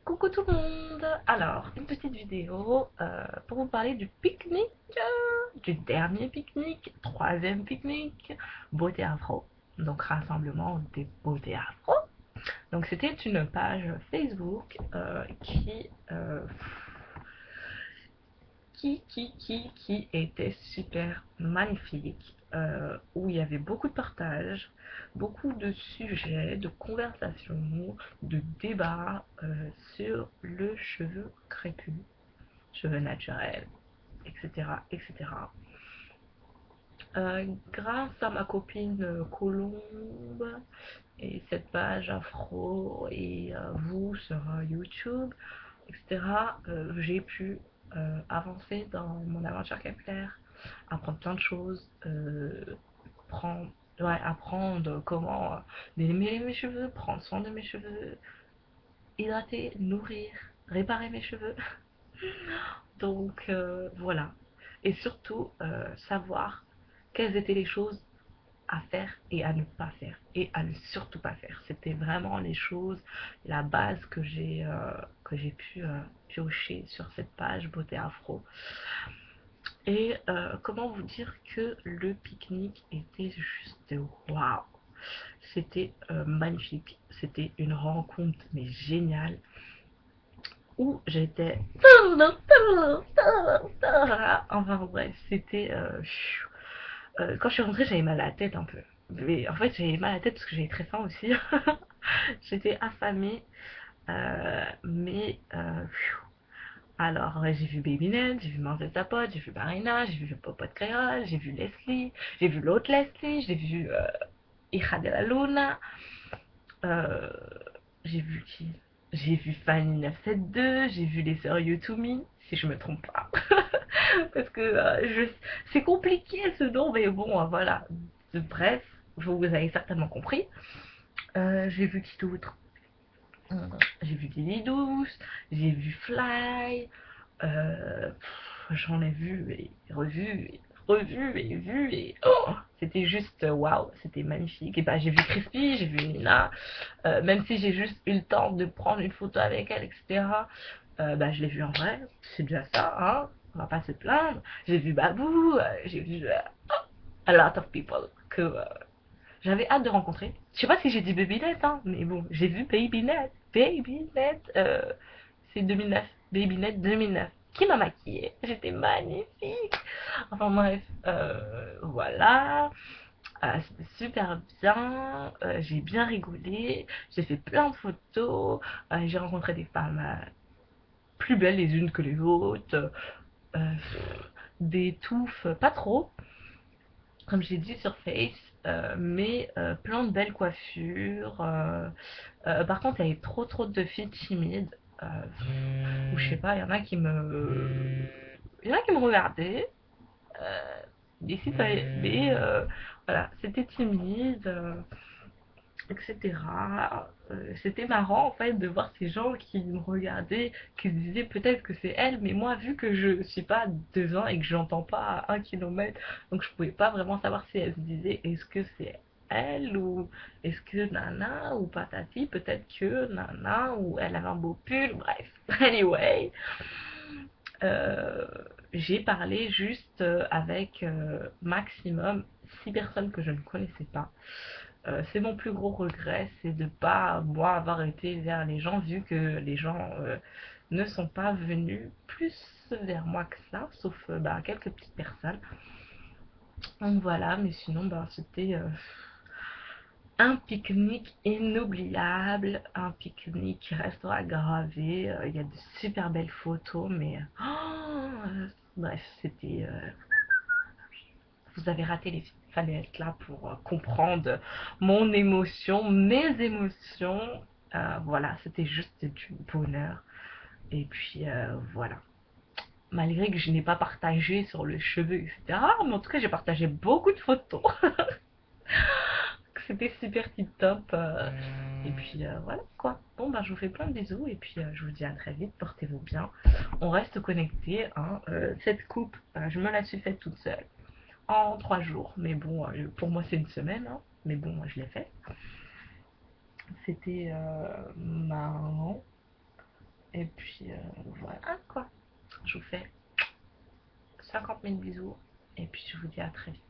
Coucou tout le monde. Alors, une petite vidéo pour vous parler du pique-nique, du dernier pique-nique, troisième pique-nique, beauté afro. Donc, rassemblement des beautés afro. Donc, c'était une page Facebook qui était super magnifique, où il y avait beaucoup de partages, beaucoup de sujets, de conversations, de débats sur le cheveu crépus, cheveux naturels, etc. etc. Grâce à ma copine Colombe et cette page afro et vous sur YouTube, etc., j'ai pu avancer dans mon aventure capillaire, apprendre plein de choses, prendre, apprendre comment aimer mes cheveux, prendre soin de mes cheveux, hydrater, nourrir, réparer mes cheveux. Donc voilà. Et surtout, savoir quelles étaient les choses à faire et à ne pas faire et à ne surtout pas faire. C'était vraiment les choses, la base que j'ai pu piocher sur cette page beauté afro. Et comment vous dire que le pique-nique était juste waouh. C'était magnifique. C'était une rencontre mais géniale où j'étais enfin bref, c'était quand je suis rentrée, j'avais mal à la tête un peu. Mais en fait, j'avais mal à la tête parce que j'avais très faim aussi. J'étais affamée. Alors, j'ai vu Babynet, j'ai vu Marvel Zapot, j'ai vu Marina, j'ai vu Popote Créole, j'ai vu Leslie, j'ai vu l'autre Leslie, j'ai vu Hija de la Luna, euh, j'ai vu qui? J'ai vu Fanny 972, j'ai vu les sœurs Yutumi, si je me trompe pas. Parce que c'est compliqué ce nom, mais bon, voilà. Bref, vous avez certainement compris. J'ai vu qui d'autre? J'ai vu Lily Douce, j'ai vu Fly, j'en ai vu et revu et revu et vu et oh, c'était juste waouh, c'était magnifique. Et bah j'ai vu Crispy, j'ai vu Nina, même si j'ai juste eu le temps de prendre une photo avec elle, etc. Bah je l'ai vu en vrai, c'est déjà ça, hein. On va pas se plaindre. J'ai vu Babou, j'ai vu a lot of people que j'avais hâte de rencontrer. Je sais pas si j'ai dit Babynet, hein, mais bon, j'ai vu Babynet. Babynet, c'est 2009. Babynet 2009. Qui m'a maquillée. J'étais magnifique. Enfin bref, voilà. C'était super bien. J'ai bien rigolé. J'ai fait plein de photos. J'ai rencontré des femmes plus belles les unes que les autres. Euh, des touffes, pas trop comme j'ai dit sur Face, mais plein de belles coiffures. Par contre, il y avait trop de filles timides. Ou je sais pas, il y en a qui me regardaient. Mais voilà, c'était timide. Etc. C'était marrant en fait de voir ces gens qui me regardaient, qui se disaient peut-être que c'est elle, mais moi vu que je suis pas devant et que j'entends pas à 1 kilomètre, donc je pouvais pas vraiment savoir si elle se disait est-ce que c'est elle ou est-ce que nana ou patati, peut-être que nana ou elle avait un beau pull, bref. Anyway, euh, j'ai parlé juste avec maximum 6 personnes que je ne connaissais pas. C'est mon plus gros regret, c'est de pas moi avoir été vers les gens vu que les gens ne sont pas venus plus vers moi que ça, sauf bah, quelques petites personnes. Donc voilà, mais sinon bah, c'était un pique-nique inoubliable, un pique-nique qui restera gravé. Il y a de super belles photos, mais bref, c'était vous avez raté les filles. Il fallait être là pour comprendre mon émotion, mes émotions. Voilà, c'était juste du bonheur. Et puis voilà. Malgré que je n'ai pas partagé sur le cheveu, etc. Mais en tout cas, j'ai partagé beaucoup de photos. C'était super tip top. Et puis voilà quoi. Bon, bah, je vous fais plein de bisous. Et puis je vous dis à très vite. Portez-vous bien. On reste connectés. Hein. Cette coupe, je me la suis faite toute seule en 3 jours. Mais bon, pour moi, c'est une semaine. Hein. Mais bon, moi, je l'ai fait. C'était marrant. Et puis voilà quoi. Je vous fais 50 000 bisous. Et puis je vous dis à très vite.